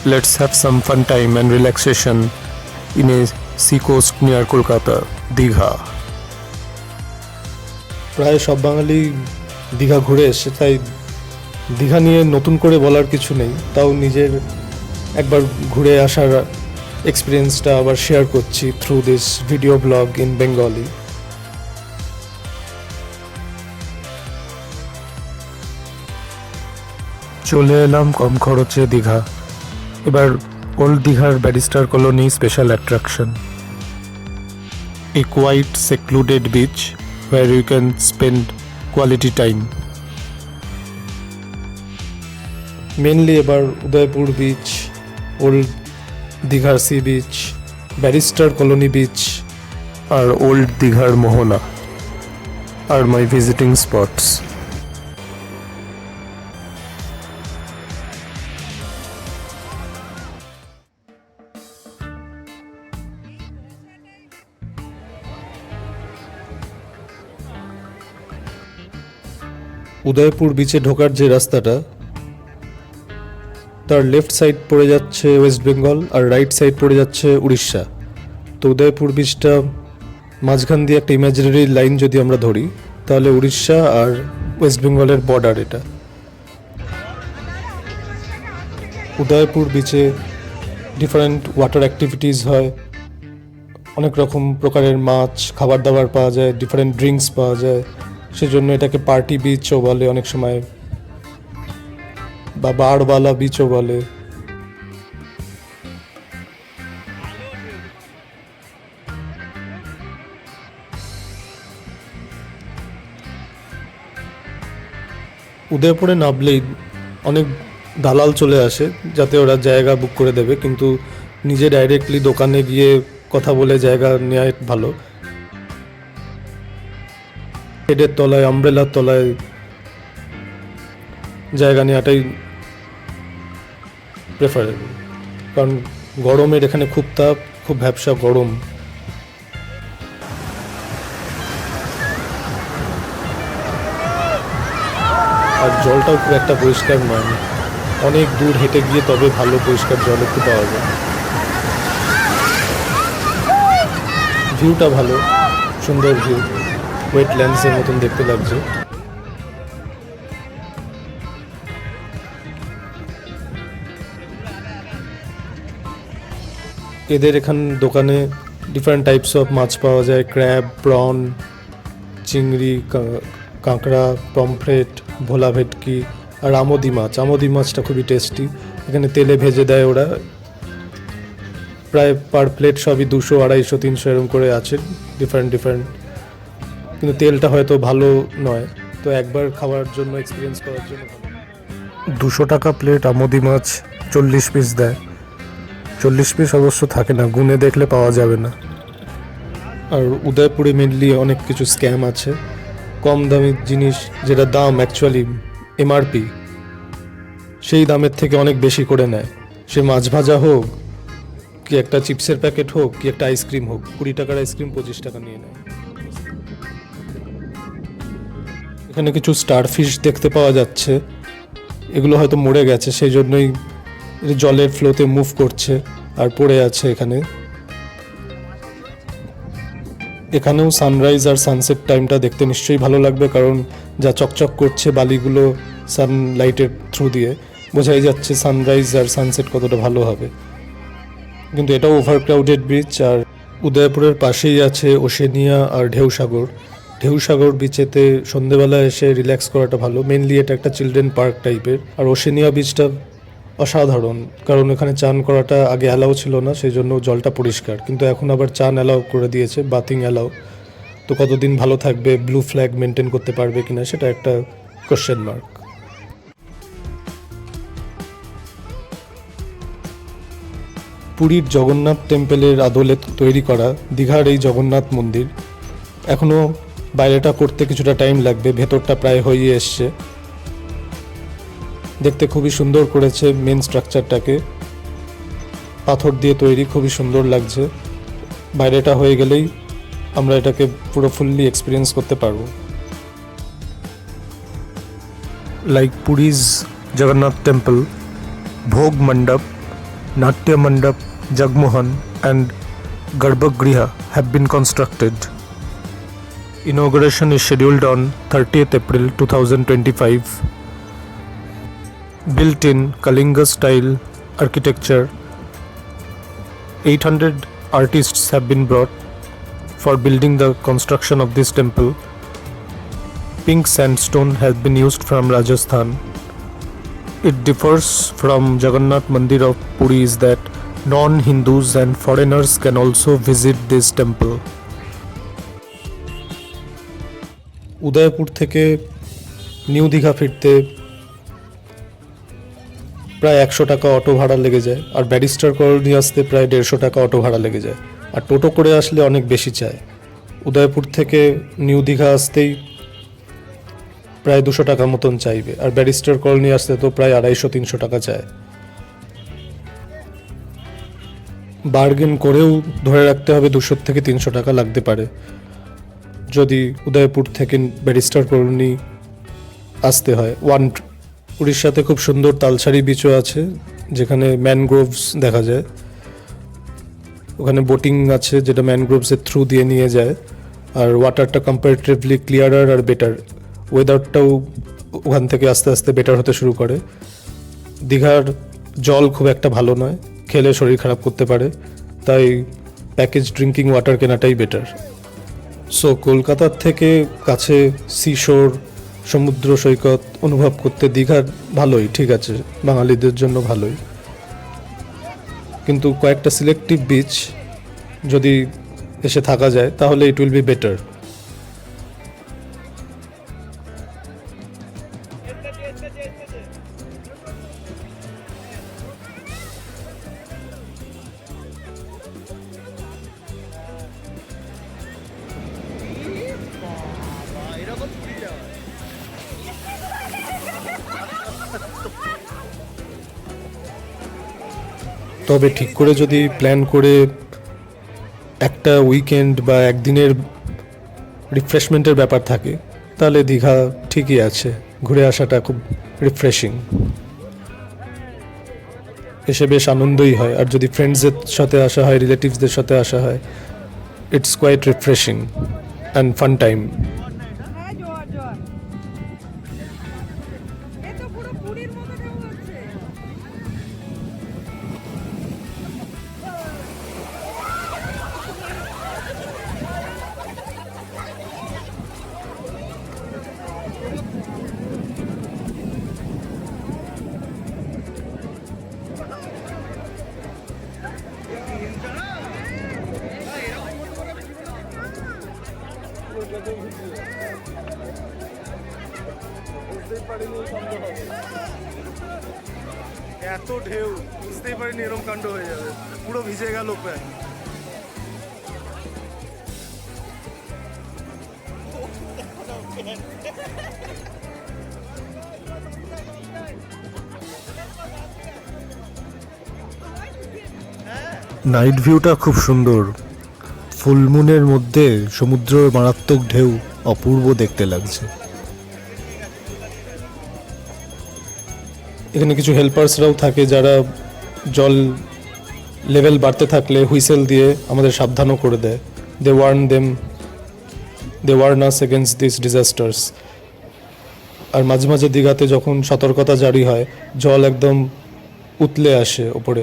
Let's have some fun time and relaxation in a sea coast near Kolkata, Digha. প্রায় সব বাঙালি দীঘা ঘুরে এসে, তাই দীঘা নিয়ে নতুন করে বলার কিছু নেই। তাও নিজের একবার ঘুরে আসার এক্সপিরিয়েন্সটা আবার শেয়ার করছি through this video blog in Bengali. চলে এলাম কম খরচে দীঘা। এবার ওল্ড দীঘার barrister colony special attraction, a quite secluded beach where you can spend quality time. Mainly এবার উদয়পুর বিচ, ওল্ড দীঘার sea beach, barrister colony beach আর ওল্ড দীঘার Mohana are my visiting spots. Udaipur বিচে ঢোকার যে রাস্তাটা, তার লেফট সাইড পড়ে যাচ্ছে ওয়েস্ট বেঙ্গল আর রাইট সাইড পড়ে যাচ্ছে উড়িষ্যা। তো উদয়পুর বিচটা মাঝখান দিয়ে একটা ইমাজিনারি লাইন যদি আমরা ধরি, তাহলে উড়িষ্যা আর ওয়েস্ট বেঙ্গলের বর্ডার এটা। উদয়পুর বিচে ডিফারেন্ট ওয়াটার অ্যাক্টিভিটিস হয়, অনেক রকম প্রকারের মাছ, খাবার দাবার পাওয়া যায়, ডিফারেন্ট ড্রিঙ্কস পাওয়া যায়। সেজন্য এটাকে পার্টি বিচও বলে অনেক সময়, বা বারওয়ালা বিচও বলে। উদয়পুরে নামলেই অনেক দালাল চলে আসে যাতে ওরা জায়গা বুক করে দেবে, কিন্তু নিজে ডাইরেক্টলি দোকানে গিয়ে কথা বলে জায়গা নেওয়া ভালো। হেডের তলায়, আমব্রেলার তলায় জায়গা নেওয়াটাই প্রেফারেবল, কারণ গরমের এখানে খুব তাপ, খুব ভ্যাপসা গরম। আর জলটাও খুব একটা পরিষ্কার নয়, অনেক দূর হেঁটে গিয়ে তবে ভালো পরিষ্কার জল একটু পাওয়া যায়। ভিউটা ভালো, সুন্দর ভিউ, ওয়েটল্যান্ডসের মতন দেখতে লাগছে। এদের এখান দোকানে ডিফারেন্ট টাইপস অফ মাছ পাওয়া যায়, ক্র্যাব, প্রন, চিংড়ি, কাঁকড়া, পমফ্রেট, ভোলা ভেটকি আর আমোদি মাছ। আমোদি মাছটা খুবই টেস্টি, এখানে তেলে ভেজে দেয় ওরা। প্রায় পার প্লেট সবই 200, 250, 300 এরকম করে আছে, ডিফারেন্ট। কিন্তু তেলটা হয়তো ভালো নয়, তো একবার খাওয়ার জন্য, এক্সপিরিয়েন্স করার জন্য। 200 টাকা প্লেট আমোদি মাছ 40 পিস দেয়। 40 পিস অবশ্য থাকে না, গুনে দেখলে পাওয়া যাবে না। আর উদয়পুরে মেনলি অনেক কিছু স্ক্যাম আছে। কম দামি জিনিস, যেটা দাম অ্যাকচুয়ালি এমআরপি, সেই দামের থেকে অনেক বেশি করে নেয়। সে মাছ ভাজা হোক, কি একটা চিপসের প্যাকেট হোক, কি একটা আইসক্রিম হোক, 20 টাকার আইসক্রিম 25 টাকা নিয়ে নেয়। এখানে কিছু স্টারফিশ দেখতে পাওয়া যাচ্ছে, এগুলো হয়তো মরে গেছে, সেই জন্যই জলের ফ্লোতে মুভ করছে আর পড়ে আছে এখানে। এখানেও সানরাইজ আর সানসেট টাইমটা দেখতে নিশ্চয়ই ভালো লাগবে, কারণ যা চকচক করছে বালিগুলো সানলাইটের থ্রু দিয়ে, বোঝাই যাচ্ছে সানরাইজ আর সানসেট কতটা ভালো হবে। কিন্তু এটাও ওভারক্রাউডেড বিচ। আর উদয়পুরের পাশেই আছে ওশেনিয়া আর ঢেউসাগর। ঢেউসাগর বিচেতে সন্ধেবেলা এসে রিল্যাক্স করাটা ভালো, মেনলি এটা একটা চিলড্রেন পার্ক টাইপের। আর ওশেনিয়া বিচটা অসাধারণ, কারণ এখানে চান করাটা আগে অ্যালাউ ছিল না, সেই জন্য জলটা পরিষ্কার, কিন্তু এখন আবার চান অ্যালাউ করে দিয়েছে, বাথিং অ্যালাউ। তো কতদিন ভালো থাকবে, ব্লু ফ্ল্যাগ মেনটেন করতে পারবে কিনা, সেটা একটা কোশ্চেন মার্ক। পুরীর জগন্নাথ টেম্পলের আদলে তৈরি করা দীঘার এই জগন্নাথ মন্দির এখনও বাইরেটা করতে কিছুটা টাইম লাগবে, ভেতরটা প্রায় হয়ে এসছে। দেখতে খুবই সুন্দর করেছে, মেন স্ট্রাকচারটাকে পাথর দিয়ে তৈরি, খুবই সুন্দর লাগছে। বাইরেটা হয়ে গেলেই আমরা এটাকে পুরো ফুললি এক্সপিরিয়েন্স করতে পারবো। Like Puri's Jagannath temple, Bhog Mandap Natya Mandap, Jagmohan, and Garbhagriha have been constructed. Inauguration is scheduled on 30th April 2025. Built in Kalinga style architecture, 800 artists have been brought for building the construction of this temple. Pink sandstone has been used from Rajasthan. It differs from Jagannath Mandir of Puri is that non-Hindus and foreigners can also visit this temple. Udaipur থেকে new Digha ফিরতে প্রায় 100 টাকা auto ভাড়া লেগে যায়, আর barrister colony আসতে প্রায় 150 টাকা অটো ভাড়া লেগে যায়, আর টোটো করে আসলে অনেক বেশি চায়। উদয়পুর থেকে নিউ দীঘা আসতেই প্রায় 200 টাকা মতন চাইবে, আর ব্যারিস্টার কলোনি আসতে তো প্রায় 250-300 টাকা চায়। বার্গেন করেও ধরে রাখতে হবে 200 থেকে 300 টাকা লাগতে পারে যদি উদয়পুর থেকে ব্যারিস্টার কলোনি আসতে হয়। উড়িষ্যাতে খুব সুন্দর তালসারি বিচও আছে যেখানে ম্যানগ্রোভস দেখা যায়। ওখানে বোটিং আছে যেটা ম্যানগ্রোভসের থ্রু দিয়ে নিয়ে যায়, আর ওয়াটারটা কম্পারেটিভলি ক্লিয়ারার আর বেটার। ওয়েদারটাও ওখান থেকে আস্তে আস্তে বেটার হতে শুরু করে। দীঘার জল খুব একটা ভালো নয়, খেলে শরীর খারাপ করতে পারে, তাই প্যাকেজ ড্রিঙ্কিং ওয়াটার কেনাটাই বেটার। সো কলকাতার থেকে কাছে সিশোর সমুদ্র সৈকত অনুভব করতে দীঘার ভালোই, ঠিক আছে, বাঙালিদের জন্য ভালোই, কিন্তু কয়েকটা সিলেক্টিভ বিচ যদি এসে থাকা যায় তাহলে ইট উইল বি বেটার। তবে ঠিক করে যদি প্ল্যান করে একটা উইকেন্ড বা একদিনের রিফ্রেশমেন্টের ব্যাপার থাকে তাহলে দীঘা ঠিকই আছে, ঘুরে আসাটা খুব রিফ্রেশিং, এসে বেশ আনন্দই হয়। আর যদি ফ্রেন্ডসদের সাথে আসা হয়, রিলেটিভসদের সাথে আসা হয়, it's quite refreshing and fun time. এত ঢেউ বুঝতেই পারিনি এরকম কাণ্ড হয়ে যাবে, পুরো ভিজে গেল প্যান্ট। নাইট ভিউটা খুব সুন্দর, ফুলমুনের মধ্যে সমুদ্রের মারাত্মক ঢেউ অপূর্ব দেখতে লাগছে। এখানে কিছু হেল্পার্সরাও থাকে যারা জল লেভেল বাড়তে থাকলে হুইসেল দিয়ে আমাদের সাবধানও করে দেয়। They warn us against this disasters. আর মাঝে মাঝে দীঘাতে যখন সতর্কতা জারি হয় জল একদম উতলে আসে ওপরে,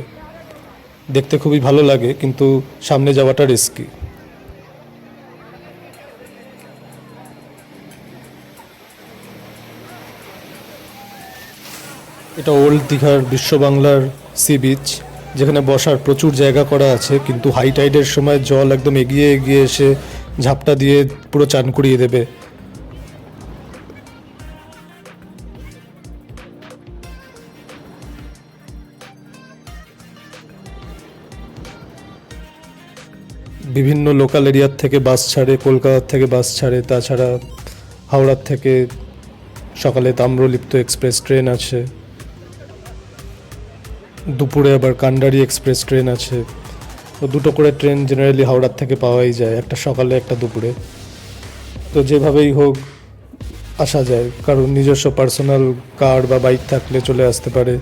দেখতে খুবই ভালো লাগে, কিন্তু সামনে যাওয়াটা রিস্কি। এটা ওল্ড দীঘার বিশ্ব বাংলার সি বিচ, যেখানে বসার প্রচুর জায়গা করা আছে, কিন্তু হাই টাইডের সময় জল একদম এগিয়ে এগিয়ে এসে ঝাপটা দিয়ে পুরো চান করিয়ে দেবে। বিভিন্ন লোকাল এরিয়ার থেকে বাস ছাড়ে, কলকাতার থেকে বাস ছাড়ে, তাছাড়া হাওড়ার থেকে সকালে তাম্রলিপ্ত এক্সপ্রেস ট্রেন আছে, দুপুরে আবার কান্ডারি এক্সপ্রেস ট্রেন আছে। তো দুটো করে ট্রেন জেনারেলি হাওড়ার থেকে পাওয়াই যায়, একটা সকালে একটা দুপুরে। তো যেভাবেই হোক আসা যায়, কারণ নিজস্ব পার্সোনাল কার বা বাইক থাকলে চলে আসতে পারে,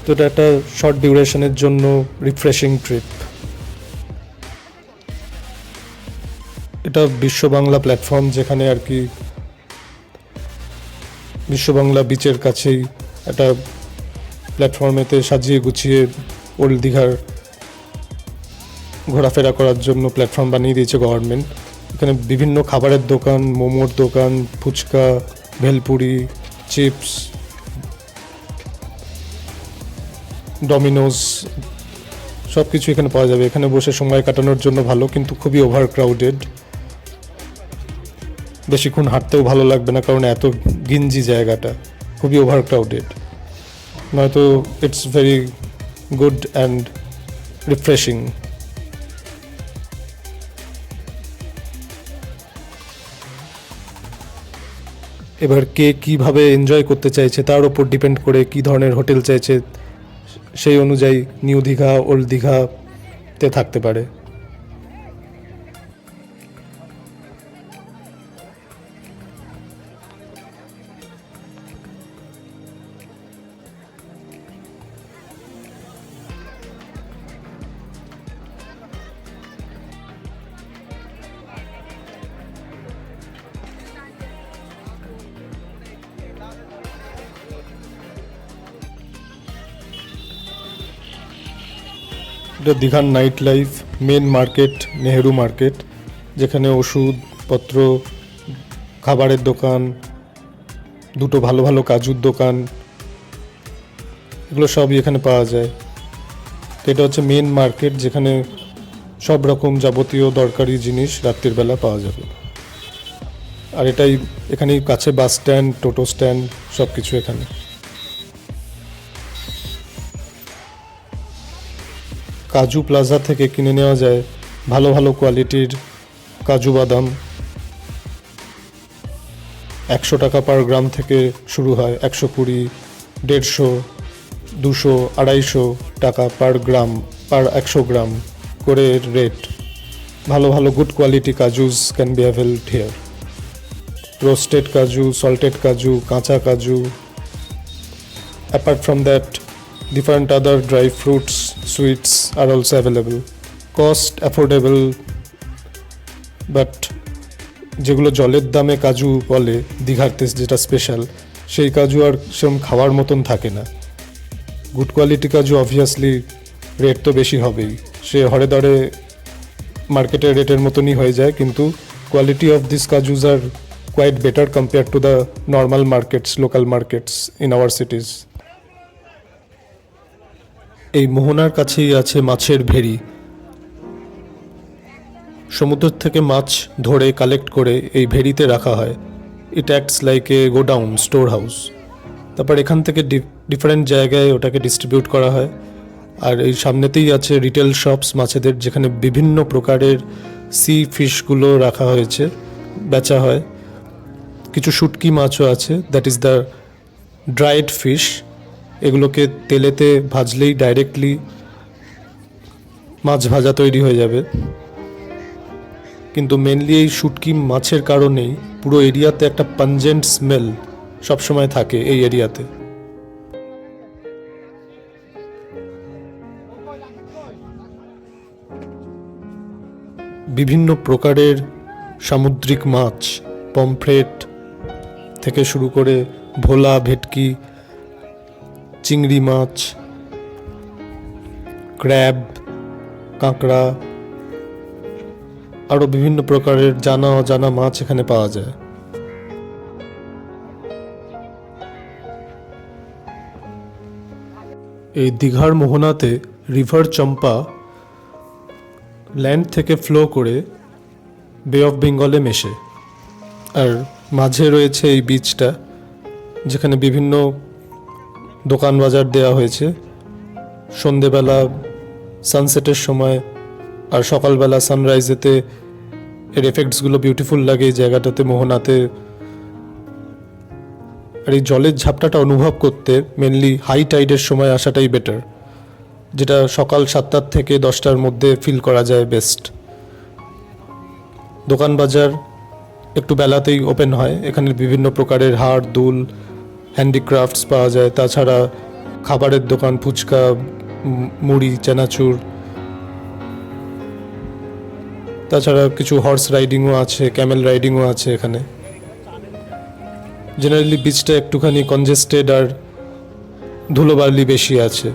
তো এটা একটা শর্ট ডিউরেশনের জন্য রিফ্রেশিং ট্রিপ। এটা বিশ্ব বাংলা প্ল্যাটফর্ম, যেখানে আর কি বিশ্ব বাংলা বিচের কাছেই একটা প্ল্যাটফর্মেতে সাজিয়ে গুছিয়ে ওল্ড দীঘার ঘোরাফেরা করার জন্য প্ল্যাটফর্ম বানিয়ে দিয়েছে গভর্নমেন্ট। এখানে বিভিন্ন খাবারের দোকান, মোমোর দোকান, ফুচকা, ভেলপুরি, চিপস, ডমিনোস সব কিছু এখানে পাওয়া যাবে। এখানে বসে সময় কাটানোর জন্য ভালো, কিন্তু খুবই ওভার ক্রাউডেড। বেশিক্ষণ হাঁটতেও ভালো লাগবে না, কারণ এত গিঞ্জি জায়গাটা, খুবই ওভার ক্রাউডেড। নয়তো it's very good and refreshing. এবার কে কীভাবে এনজয় করতে চাইছে তার ওপর ডিপেন্ড করে কী ধরনের হোটেল চাইছে, সেই অনুযায়ী নিউ দীঘা, ওল্ড দীঘাতে থাকতে পারে। এটা দীঘার night life. Main market Nehru market, যেখানে ওষুধপত্র, খাবারের দোকান, দুটো ভালো ভালো কাজুর দোকান, এগুলো সবই এখানে পাওয়া যায়। তো এটা হচ্ছে মেন মার্কেট, যেখানে সব রকম যাবতীয় দরকারি জিনিস রাত্রির বেলা পাওয়া যাবে। আর এখানেই কাছে বাস স্ট্যান্ড, টোটো স্ট্যান্ড, সব কিছু এখানে। কাজু প্লাজা থেকে কিনে নেওয়া যায় ভালো ভালো কোয়ালিটির কাজু বাদাম। 100 টাকা পার গ্রাম থেকে শুরু হয়, 120, 150, 200, 250 টাকা পার গ্রাম, পার 100 গ্রাম করে রেট। ভালো ভালো good quality kajus can be availed here. Roasted কাজু, সল্টেড কাজু, কাঁচা কাজু। Apart from that, different other dry fruits, sweets are also available. Cost affordable, but যেগুলো জলের দামে কাজু বলে দীঘাতে, যেটা স্পেশাল, সেই কাজু আর সেরকম খাওয়ার মতন থাকে না। গুড কোয়ালিটি কাজু অবভিয়াসলি রেট তো বেশি হবেই, সে হরে দরে মার্কেটের রেটের মতনই হয়ে যায়, কিন্তু quality of this kajus are quite better compare to the normal markets, local markets in our cities. এই মোহনার কাছেই আছে মাছের ভেড়ি। সমুদ্র থেকে মাছ ধরে কালেক্ট করে এই ভেড়িতে রাখা হয়। ইট acts like a godown, store house. তারপর এখান থেকে ডিফারেন্ট জায়গায় ওটাকে ডিস্ট্রিবিউট করা হয়। আর এই সামনেতেই আছে রিটেল শপস মাছেদের, যেখানে বিভিন্ন প্রকারের সি ফিশগুলো রাখা হয়েছে, বেচা হয়। কিছু শুটকি মাছও আছে, that is the dried fish. এগুলোকে তেলেতে ভাজলেই ডাইরেক্টলি মাছ ভাজা তৈরি হয়ে যাবে। কিন্তু মেনলি এই শুটকি মাছের কারণেই পুরো এরিয়াতে একটা পাঞ্জেন্ট স্মেল সবসময় থাকে এই এরিয়াতে। বিভিন্ন প্রকারের সামুদ্রিক মাছ, পমফ্রেট থেকে শুরু করে ভোলা, ভেটকি, চিংড়ি মাছ, ক্র্যাব, কাঁকড়া, আরও বিভিন্ন প্রকারের জানা অজানা মাছ এখানে পাওয়া যায়। এই দীঘার মোহনাতে রিভার চম্পা ল্যান্ড থেকে ফ্লো করে বে অফ বেঙ্গলে মেশে। আর মাঝে রয়েছে এই বিচটা, যেখানে বিভিন্ন দোকান বাজার দেওয়া হয়েছে। সন্ধেবেলা সানসেটের সময় আর সকালবেলা সানরাইজেতে এর এফেক্টসগুলো বিউটিফুল লাগে এই জায়গাটাতে, মোহনাতে। আর এই জলের ঝাপটাটা অনুভব করতে মেনলি হাই টাইডের সময় আসাটাই বেটার, যেটা সকাল 7টার থেকে 10টার মধ্যে ফিল করা যায় বেস্ট। দোকান বাজার একটু বেলাতেই ওপেন হয়। এখানে বিভিন্ন প্রকারের হাড়, দুল, হ্যান্ডিক্রাফটস পাওয়া যায়। তাছাড়া খাবারের দোকান, ফুচকা, মুড়ি, চানাচুর, তাছাড়া কিছু হর্স রাইডিংও আছে, ক্যামেল রাইডিংও আছে এখানে। জেনারেলি বিচটা একটুখানি কনজেস্টেড আর ধুলোবালি বেশি আছে।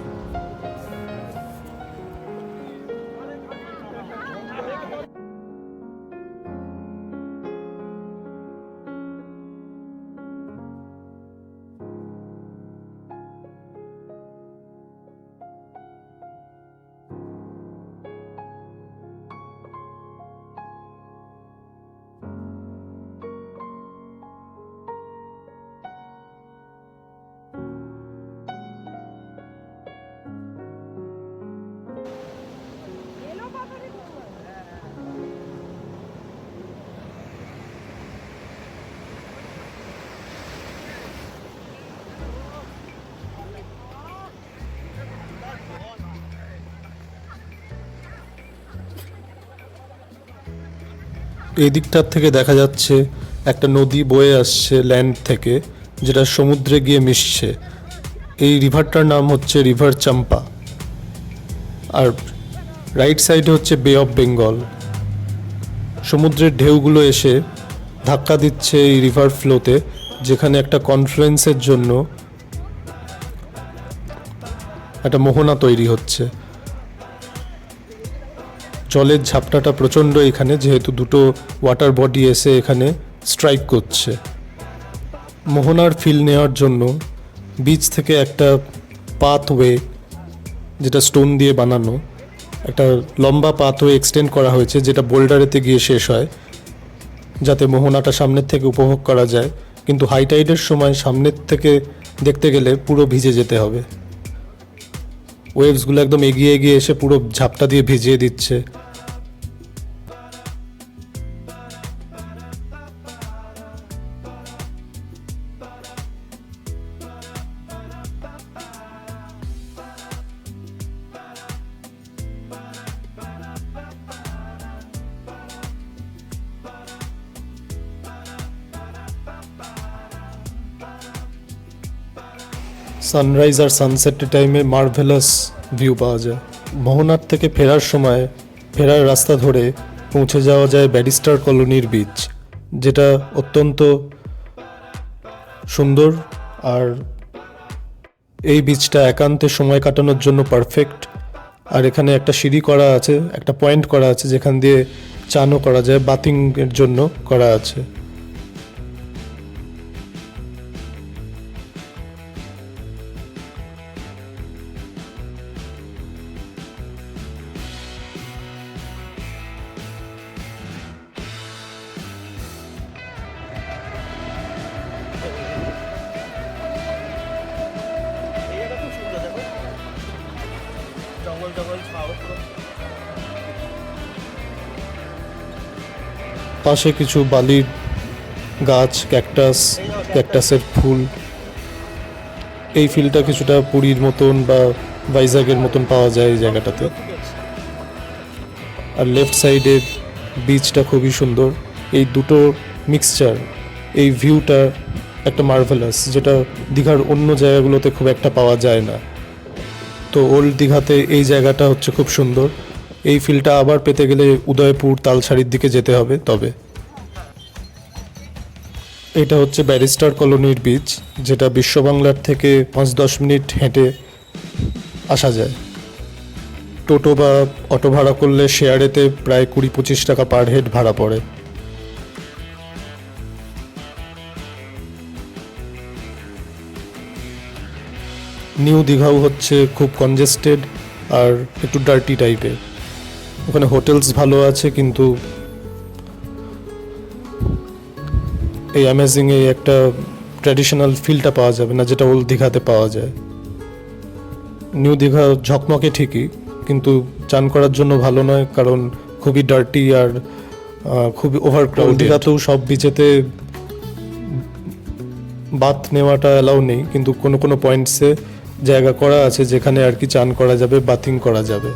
এই দিকটার থেকে দেখা যাচ্ছে একটা নদী বয়ে আসছে ল্যান্ড থেকে, যেটা সমুদ্রে গিয়ে মিশছে। এই রিভারটার নাম হচ্ছে রিভার চাম্পা। আর রাইট সাইডে হচ্ছে বে অফ বেঙ্গল। সমুদ্রের ঢেউগুলো এসে ধাক্কা দিচ্ছে এই রিভার ফ্লোতে, যেখানে একটা কনফ্লুয়েন্সের জন্য একটা মোহনা তৈরি হচ্ছে। জলের ঝাপটাটা প্রচণ্ড এখানে, যেহেতু দুটো ওয়াটার বডি এসে এখানে স্ট্রাইক করছে। মোহনার ফিল নেওয়ার জন্য বিচ থেকে একটা পাথওয়ে, যেটা স্টোন দিয়ে বানানো, একটা লম্বা পাথওয়ে এক্সটেন্ড করা হয়েছে, যেটা বোল্ডারেতে গিয়ে শেষ হয়, যাতে মোহনাটা সামনের থেকে উপভোগ করা যায়। কিন্তু হাই টাইডের সময় সামনের থেকে দেখতে গেলে পুরো ভিজে যেতে হবে। ওয়েভসগুলো একদম এগিয়ে এগিয়ে এসে পুরো ঝাপটা দিয়ে ভিজিয়ে দিচ্ছে। সানরাইজ আর সানসেটের টাইমে মার্ভেলাস ভিউ পাওয়া যায়। মোহনার থেকে ফেরার সময় ফেরার রাস্তা ধরে পৌঁছে যাওয়া যায় ব্যারিস্টার কলোনির বিচ, যেটা অত্যন্ত সুন্দর। আর এই বিচটা একান্তে সময় কাটানোর জন্য পারফেক্ট। আর এখানে একটা সিঁড়ি করা আছে, একটা পয়েন্ট করা আছে, যেখান দিয়ে চানও করা যায়, বাথিংয়ের জন্য করা আছে। জঙ্গল জঙ্গল ছাও। পাশে কিছু বালির গাছ, ক্যাকটাসের ফুল। এই ফিলটা কিছুটা পুরীর মতন বা ভাইজাগের মতন পাওয়া যায় এই জায়গাটাতে। আর লেফট সাইডে বিচটা খুবই সুন্দর। এই দুটো মিক্সচার, এই ভিউটা একটা মার্ভেলাস, যেটা দীঘার অন্য জায়গাগুলোতে খুব একটা পাওয়া যায় না। তো ওল্ড দীঘাতে এই জায়গাটা হচ্ছে খুব সুন্দর। এই ফিলটা আবার পেতে গেলে উদয়পুর, তালসারির দিকে যেতে হবে। তবে এটা হচ্ছে ব্যারিস্টার কলোনির বিচ, যেটা বিশ্ববাংলার থেকে 5-10 মিনিট হেঁটে আসা যায়। টোটো বা অটো ভাড়া করলে শেয়ারেতে প্রায় 20-25 টাকা পার হেড ভাড়া পড়ে। নিউ দীঘাও হচ্ছে খুব কনজেস্টেড আর একটু ডার্টি টাইপের। ওখানে হোটেলস ভালো আছে, কিন্তু এই অ্যামেজিংয়ে একটা ট্র্যাডিশনাল ফিলটা পাওয়া যাবে না, যেটা ওল্ড দীঘাতে পাওয়া যায়। নিউ দীঘা ঝকমকে ঠিকই, কিন্তু চান করার জন্য ভালো নয়, কারণ খুবই ডার্টি আর খুবই ওভারক্রাউড। দীঘাতেও সব বিচেতে বাথ নেওয়াটা অ্যালাউ নেই, কিন্তু কোনো কোনো পয়েন্টসে জায়গা করা আছে যেখানে আর কি চান করা যাবে, বাথিং করা যাবে।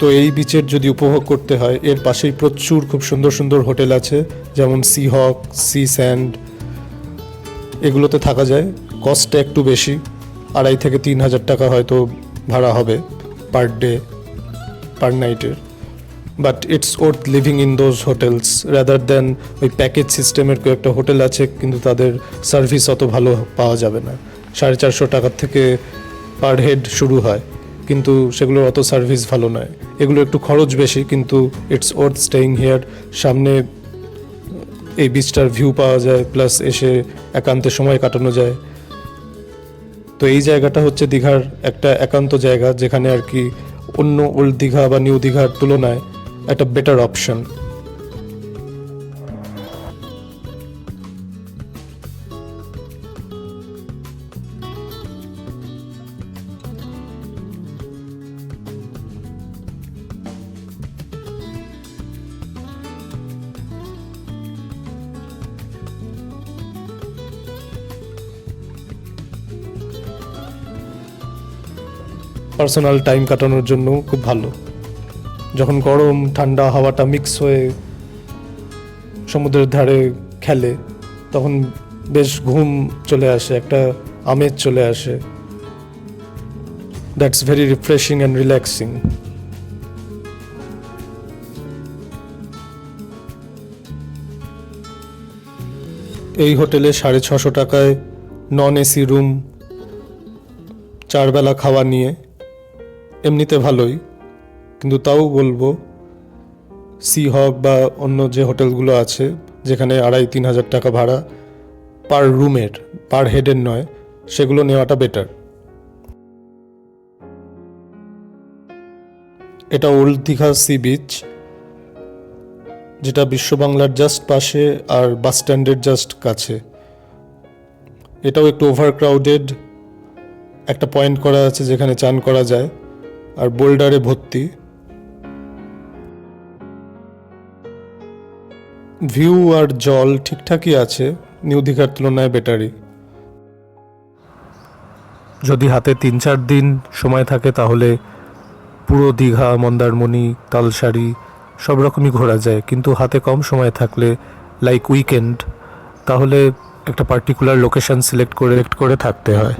তো এই বিচের যদি উপভোগ করতে হয়, এর পাশেই প্রচুর খুব সুন্দর সুন্দর হোটেল আছে, যেমন সি হক, সি স্যান্ড, এগুলোতে থাকা যায় কস্টটা একটু বেশি, 2,500 থেকে 3,000 টাকা হয়তো ভাড়া হবে পার ডে, পার নাইটের। But it's worth living in those hotels rather than ওই প্যাকেজ সিস্টেমের কয়েকটা হোটেল আছে কিন্তু তাদের সার্ভিস অত ভালো পাওয়া যাবে না। 450 টাকার থেকে পার হেড শুরু হয়, কিন্তু সেগুলোর অত সার্ভিস ভালো নয়। এগুলো একটু খরচ বেশি, কিন্তু ইটস ওর্থ স্টেইং হিয়ার। সামনে এই বিচটার ভিউ পাওয়া যায়, প্লাস এসে একান্তে সময় কাটানো যায়। তো এই জায়গাটা হচ্ছে দীঘার একটা একান্ত জায়গা, যেখানে আর কি অন্য ওল্ড দীঘা বা নিউ দীঘার তুলনায় একটা বেটার অপশন। পার্সোনাল টাইম কাটানোর জন্য খুব ভালো। যখন গরম ঠান্ডা হাওয়াটা মিক্স হয়ে সমুদ্রের ধারে খেলে, তখন বেশ ঘুম চলে আসে, একটা আমেজ চলে আসে। That's very refreshing and relaxing. এই হোটেলে 650 টাকায় নন এসি রুম, 4 বেলা খাওয়া নিয়ে এমনিতে ভালোই, কিন্তু তাও বলবো সি হক বা অন্য যে হোটেলগুলো আছে যেখানে 2,500-3,000 টাকা ভাড়া পার রুমের, পার হেডের নয়, সেগুলো নেওয়াটা বেটার। এটা ওল্ড দীঘা সি বিচ, যেটা বিশ্ব বাংলার জাস্ট পাশে আর বাস স্ট্যান্ডের জাস্ট কাছে। এটাও একটু ওভার ক্রাউডেড। একটা পয়েন্ট করা আছে যেখানে চান করা যায়, আর বোল্ডারে ভর্তি। ভিউ আর জল ঠিকঠাকই আছে, নিউ দীঘার তুলনায় বেটারই। যদি হাতে 3-4 দিন সময় থাকে তাহলে পুরো দীঘা, মন্দারমণি, তালসারি সব রকমই ঘোরা যায়। কিন্তু হাতে কম সময় থাকলে লাইক উইকেন্ড, তাহলে একটা পার্টিকুলার লোকেশন সিলেক্ট করে থাকতে হয়।